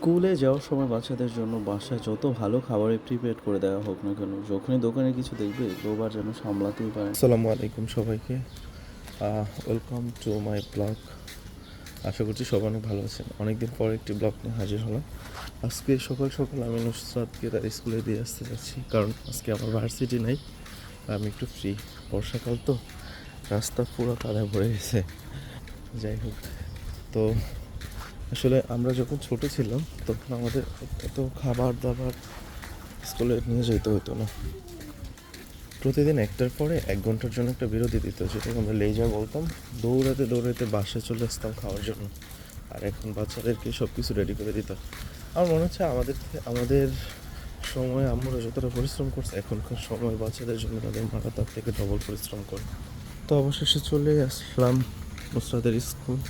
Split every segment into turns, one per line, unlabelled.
স্কুলে যাওয়ার সময় বাচ্চাদের জন্য বাসায় যত ভালো খাবারই প্রিপেয়ার করে দেওয়া হোক না কেন, যখনই দোকানে কিছু দেখবে লোভ আর যেন সামলাতেই পারে।
আসসালামু আলাইকুম সবাইকে, ওয়েলকাম টু মাই ব্লগ। আশা করছি সবাই অনেক ভালো আছেন। অনেকদিন পর একটি ব্লগ নিয়ে হাজির হলাম। আজকে সকাল সকাল আমি নুসরাতকে তার স্কুলে দিয়ে আসতে যাচ্ছি, কারণ আজকে আমার ভার্সিটি নাই, আমি একটু ফ্রি। বর্ষাকাল তো, রাস্তা পুরো কাদা ভরে গেছে। যাই হোক, তো আসলে আমরা যখন ছোট ছিলাম তখন আমাদের এত খাবার দাবার স্কুলে নিয়ে যেতে হতো না। প্রতিদিন একটার পরে 1 ঘন্টার জন্য একটা বিরতি দিত, যেটাকে আমরা লেজা বলতাম। দৌড়াতে দৌড়াতে বাসায় চলে আসতাম খাওয়ার জন্য। আর এখন বাচ্চাদেরকে সব কিছু রেডি করে দিতাম। আমার মনে হচ্ছে আমাদের সময় আমরা যতটা পরিশ্রম করছি, এখনকার সময় বাচ্চাদের জন্য তাদের মারা তার থেকে ডবল পরিশ্রম করে। তো অবশেষে চলে আসলাম নুসরাতের স্কুল।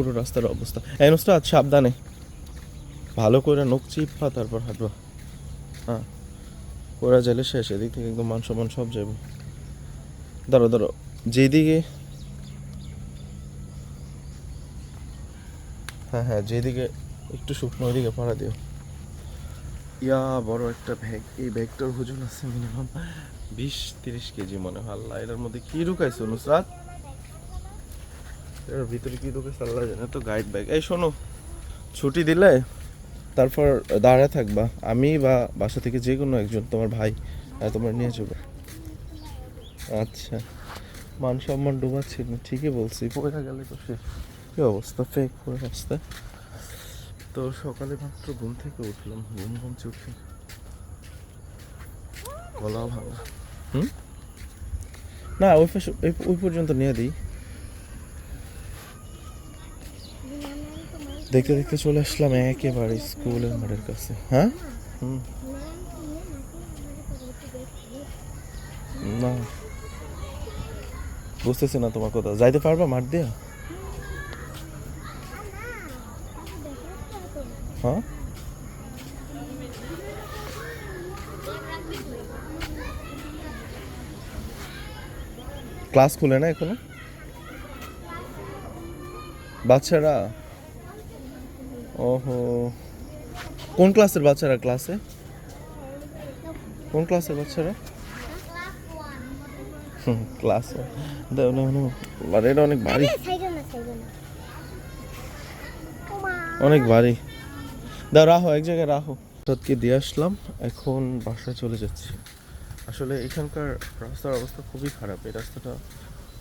পুরো রাস্তার অবস্থা, এই নুসরাত সাবধানে, ভালো করে নখ চিপা তারপর হাঁটবা। হ্যাঁ, ওরা জেলে শেষ, এদিক থেকে একদম মান সম্মান সব যাবে। ধরো ধরো, যেদিকে, হ্যাঁ হ্যাঁ, যেদিকে একটু শুকনো ওইদিকে পাড়া দিও। ইয়া বড় একটা ব্যাগ, এই ব্যাগটার ওজন আছে মিনিমাম 20-30 কেজি মনে হয়। আল্লাহ, এটার মধ্যে কি ঢুকাইছো নুসরাত? এর ভিতরে কি ঢুকাইছো আল্লাহ জানে। তো গাইড ব্যাগ। এই শোনো, ছুটি দিলে তারপর দাঁড়ায় থাকবা, আমি বা বাসা থেকে যে কোনো একজন, তোমার ভাই তোমার নিয়ে যাবে। আচ্ছা, মান সম্মান ডুবাচ্ছিল, ঠিকই বলছি, পয়লা গেলে তো শেষ। কি অবস্থা, ফেক পুরো রাস্তায়। তো সকালে মাত্র ঘুম থেকে উঠলাম, ঘুম ঘুম চোখে, গলা ভাঙা। না, ওই পর্যন্ত নিয়ে দিই। দেখতে দেখতে চলে আসলাম একেবারে স্কুলের মাঠের কাছে। হ্যাঁ, না বুঝতেছি না তোমার কথা। যাইতে পারবা মাঠ দিয়া? হ্যাঁ, ক্লাস খুলে না এখনো বাচ্চারা? ওহো, কোন ক্লাসের বাচ্চারা ক্লাসে? কোন ক্লাসের বাচ্চারা? ক্লাসে মানে এটা অনেক ভারী, অনেক ভারী। দাও, রাখো এক জায়গায় রাখো। রাতকে দিয়ে আসলাম, এখন বাসায় চলে যাচ্ছি। আসলে এখানকার রাস্তার অবস্থা খুবই খারাপ, এই রাস্তাটা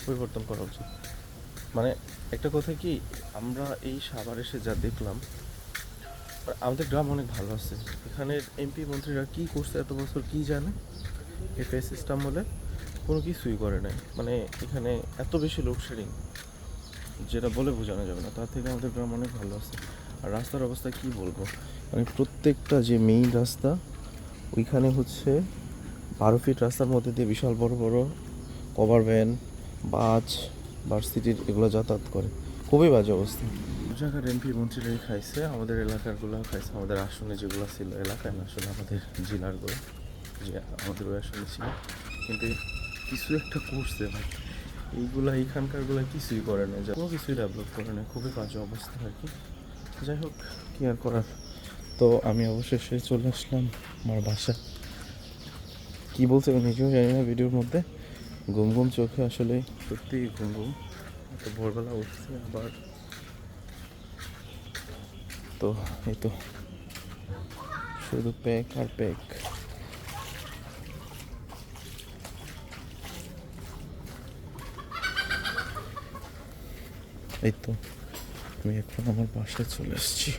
পরিবর্তন করা উচিত। মানে একটা কথা কি, আমরা এই সাভার এসে যা দেখলাম, আমাদের গ্রাম অনেক ভালো আছে। এখানের এমপি মন্ত্রীরা কি করছে এত বছর কি জানে, এই ফেস সিস্টেম বলে কোনো কিছুই করে নাই। মানে এখানে এত বেশি লোডশেডিং, যেটা বলে বোঝানো যাবে না। তার থেকে আমাদের গ্রাম অনেক ভালো আছে। আর রাস্তার অবস্থা কি বলবো, মানে প্রত্যেকটা যে মেইন রাস্তা, ওইখানে হচ্ছে 12 ফিট রাস্তার মধ্যে দিয়ে বিশাল বড় বড় কভার ভ্যান, বাস, ভার্সিটির এগুলো যাতায়াত করে। খুবই বাজে অবস্থা। জায়গার এমপি মন্ত্রীরাই খাইছে, আমাদের এলাকারগুলো খাইছে। আমাদের আসনে যেগুলো ছিল, এলাকায় না আসলে আমাদের জেলারগুলো, যে আমাদের ওই আসনে ছিল। কিন্তু কিছু একটা করছে ভাই, এইগুলা এইখানকারগুলো কিছুই করে না, কোনো কিছুই ডেভেলপ করে না। খুবই বাজে অবস্থা আর কি। যাই হোক, কী আর করার। তো আমি অবশেষে চলে আসলাম আমার বাসা। কী বলছে আমি নিজেও জানি না ভিডিওর মধ্যে। ঘুম ঘুম চোখে, আসলে সত্যি ঘুম ঘুম। তো ভোরবেলা উঠছে আবার। তো এই তো শুধু প্যাক আর প্যাক। এই তো আমি এখন আমার বাসায় চলে এসেছি।